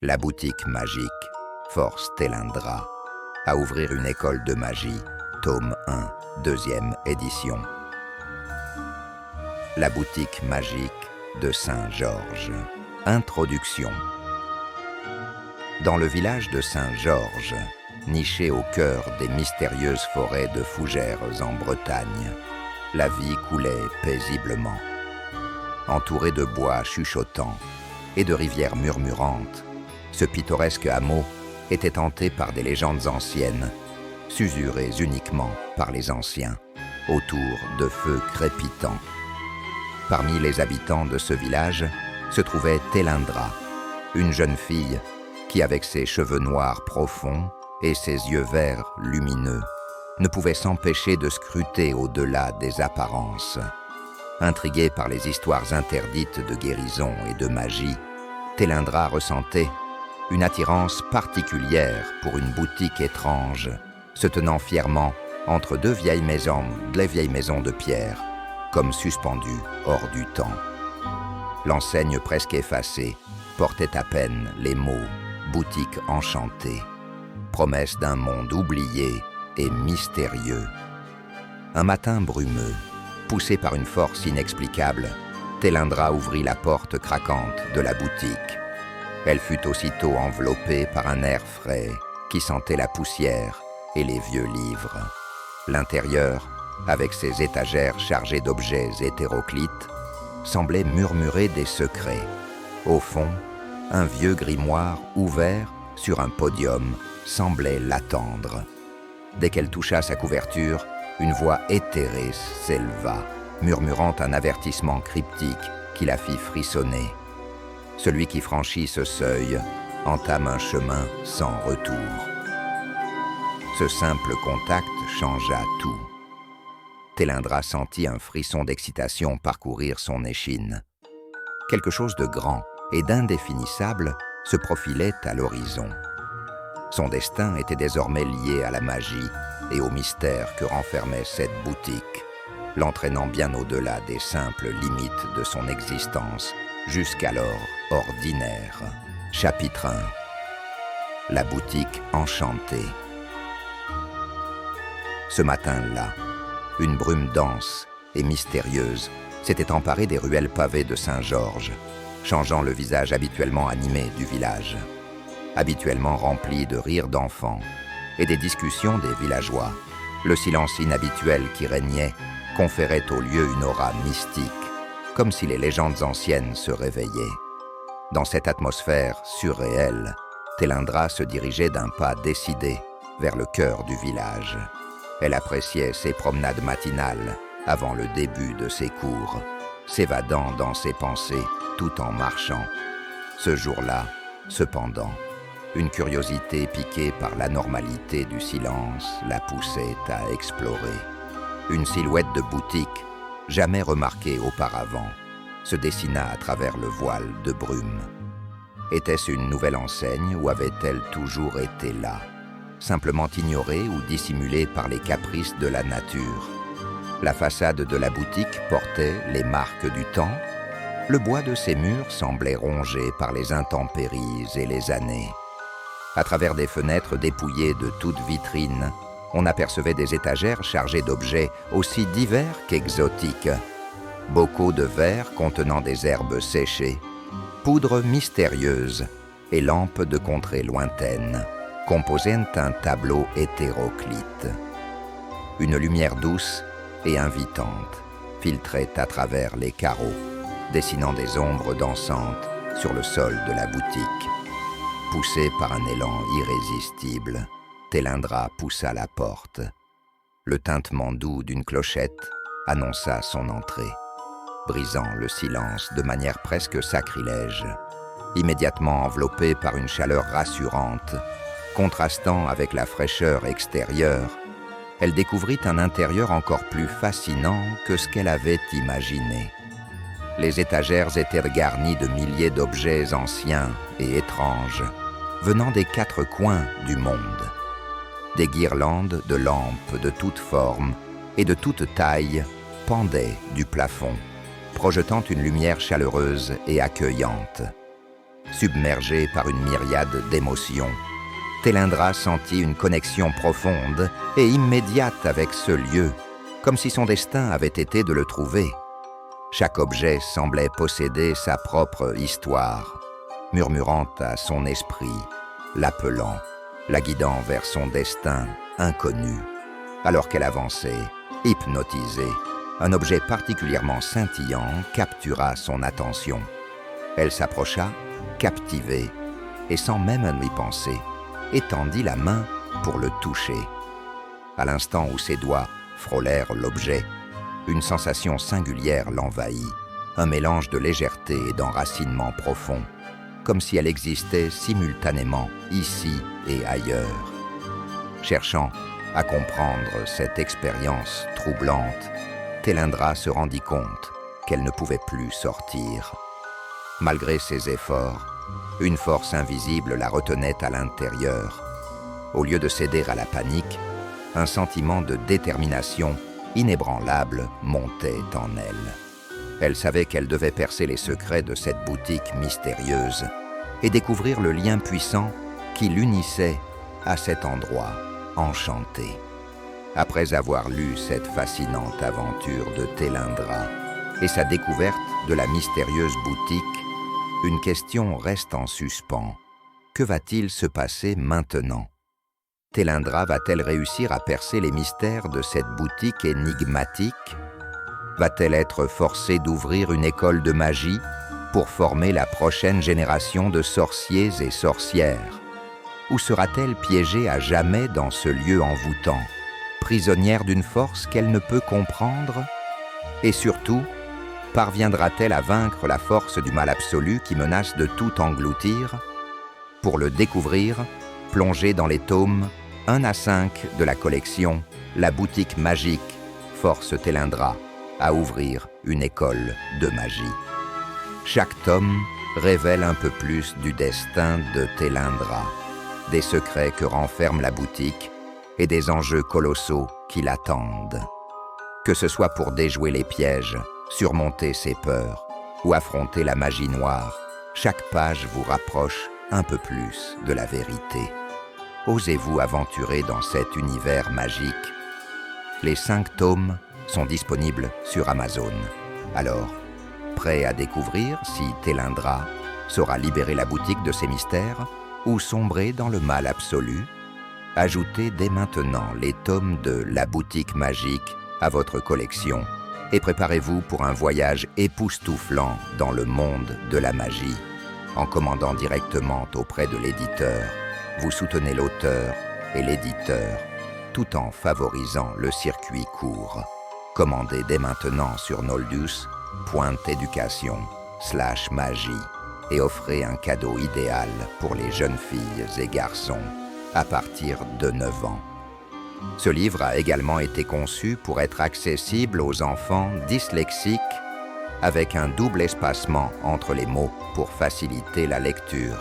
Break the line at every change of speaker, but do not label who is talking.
La boutique magique force Télindra à ouvrir une école de magie, tome 1, deuxième édition. La boutique magique de Saint-Georges. Introduction. Dans le village de Saint-Georges, niché au cœur des mystérieuses forêts de Fougères en Bretagne, la vie coulait paisiblement. Entouré de bois chuchotants et de rivières murmurantes, ce pittoresque hameau était hanté par des légendes anciennes, susurrées uniquement par les anciens, autour de feux crépitants. Parmi les habitants de ce village se trouvait Télindra, une jeune fille qui, avec ses cheveux noirs profonds et ses yeux verts lumineux, ne pouvait s'empêcher de scruter au-delà des apparences. Intriguée par les histoires interdites de guérison et de magie, Télindra ressentait une attirance particulière pour une boutique étrange, se tenant fièrement entre deux vieilles maisons de pierre, comme suspendues hors du temps. L'enseigne presque effacée portait à peine les mots « boutique enchantée », promesse d'un monde oublié et mystérieux. Un matin brumeux, poussé par une force inexplicable, Télindra ouvrit la porte craquante de la boutique. Elle fut aussitôt enveloppée par un air frais qui sentait la poussière et les vieux livres. L'intérieur, avec ses étagères chargées d'objets hétéroclites, semblait murmurer des secrets. Au fond, un vieux grimoire ouvert sur un podium semblait l'attendre. Dès qu'elle toucha sa couverture, une voix éthérée s'éleva, murmurant un avertissement cryptique qui la fit frissonner. Celui qui franchit ce seuil entame un chemin sans retour. Ce simple contact changea tout. Télindra sentit un frisson d'excitation parcourir son échine. Quelque chose de grand et d'indéfinissable se profilait à l'horizon. Son destin était désormais lié à la magie et au mystère que renfermait cette boutique, l'entraînant bien au-delà des simples limites de son existence, jusqu'alors ordinaire. Chapitre 1. La boutique enchantée. Ce matin-là, une brume dense et mystérieuse s'était emparée des ruelles pavées de Saint-Georges, changeant le visage habituellement animé du village, habituellement rempli de rires d'enfants et des discussions des villageois. Le silence inhabituel qui régnait conférait au lieu une aura mystique, comme si les légendes anciennes se réveillaient. Dans cette atmosphère surréelle, Télindra se dirigeait d'un pas décidé vers le cœur du village. Elle appréciait ses promenades matinales avant le début de ses cours, s'évadant dans ses pensées tout en marchant. Ce jour-là, cependant, une curiosité piquée par l'anormalité du silence la poussait à explorer. Une silhouette de boutique, jamais remarquée auparavant, se dessina à travers le voile de brume. Était-ce une nouvelle enseigne ou avait-elle toujours été là, simplement ignorée ou dissimulée par les caprices de la nature? La façade de la boutique portait les marques du temps. Le bois de ses murs semblait rongé par les intempéries et les années. À travers des fenêtres dépouillées de toute vitrine, on apercevait des étagères chargées d'objets aussi divers qu'exotiques. Bocaux de verre contenant des herbes séchées, poudre mystérieuse et lampes de contrées lointaines composaient un tableau hétéroclite. Une lumière douce et invitante filtrait à travers les carreaux, dessinant des ombres dansantes sur le sol de la boutique. Poussée par un élan irrésistible, Télindra poussa la porte. Le tintement doux d'une clochette annonça son entrée, brisant le silence de manière presque sacrilège. Immédiatement enveloppée par une chaleur rassurante, contrastant avec la fraîcheur extérieure, elle découvrit un intérieur encore plus fascinant que ce qu'elle avait imaginé. Les étagères étaient garnies de milliers d'objets anciens et étranges, venant des quatre coins du monde. Des guirlandes de lampes de toutes formes et de toutes tailles pendaient du plafond, projetant une lumière chaleureuse et accueillante. Submergé par une myriade d'émotions, Télindra sentit une connexion profonde et immédiate avec ce lieu, comme si son destin avait été de le trouver. Chaque objet semblait posséder sa propre histoire, murmurant à son esprit, l'appelant, la guidant vers son destin inconnu. Alors qu'elle avançait, hypnotisée, un objet particulièrement scintillant captura son attention. Elle s'approcha, captivée, et sans même y penser, étendit la main pour le toucher. À l'instant où ses doigts frôlèrent l'objet, une sensation singulière l'envahit, un mélange de légèreté et d'enracinement profond, comme si elle existait simultanément ici et ailleurs. Cherchant à comprendre cette expérience troublante, Télindra se rendit compte qu'elle ne pouvait plus sortir. Malgré ses efforts, une force invisible la retenait à l'intérieur. Au lieu de céder à la panique, un sentiment de détermination inébranlable montait en elle. Elle savait qu'elle devait percer les secrets de cette boutique mystérieuse et découvrir le lien puissant qui l'unissait à cet endroit enchanté. Après avoir lu cette fascinante aventure de Télindra et sa découverte de la mystérieuse boutique, une question reste en suspens. Que va-t-il se passer maintenant? Télindra va-t-elle réussir à percer les mystères de cette boutique énigmatique? Va-t-elle être forcée d'ouvrir une école de magie pour former la prochaine génération de sorciers et sorcières? Ou sera-t-elle piégée à jamais dans ce lieu envoûtant, prisonnière d'une force qu'elle ne peut comprendre? Et surtout, parviendra-t-elle à vaincre la force du mal absolu qui menace de tout engloutir? Pour le découvrir, plongez dans les tomes 1 à 5 de la collection La boutique magique force Télindra à ouvrir une école de magie. Chaque tome révèle un peu plus du destin de Télindra, des secrets que renferme la boutique et des enjeux colossaux qui l'attendent. Que ce soit pour déjouer les pièges, surmonter ses peurs ou affronter la magie noire, chaque page vous rapproche un peu plus de la vérité. Osez-vous aventurer dans cet univers magique? Les 5 tomes sont disponibles sur Amazon. Alors, prêt à découvrir si Télindra saura libérer la boutique de ses mystères ou sombrer dans le mal absolu? Ajoutez dès maintenant les tomes de La boutique magique à votre collection et préparez-vous pour un voyage époustouflant dans le monde de la magie. En commandant directement auprès de l'éditeur, vous soutenez l'auteur et l'éditeur, tout en favorisant le circuit court. Commandez dès maintenant sur noldus.education/magie et offrez un cadeau idéal pour les jeunes filles et garçons à partir de 9 ans. Ce livre a également été conçu pour être accessible aux enfants dyslexiques avec un double espacement entre les mots pour faciliter la lecture.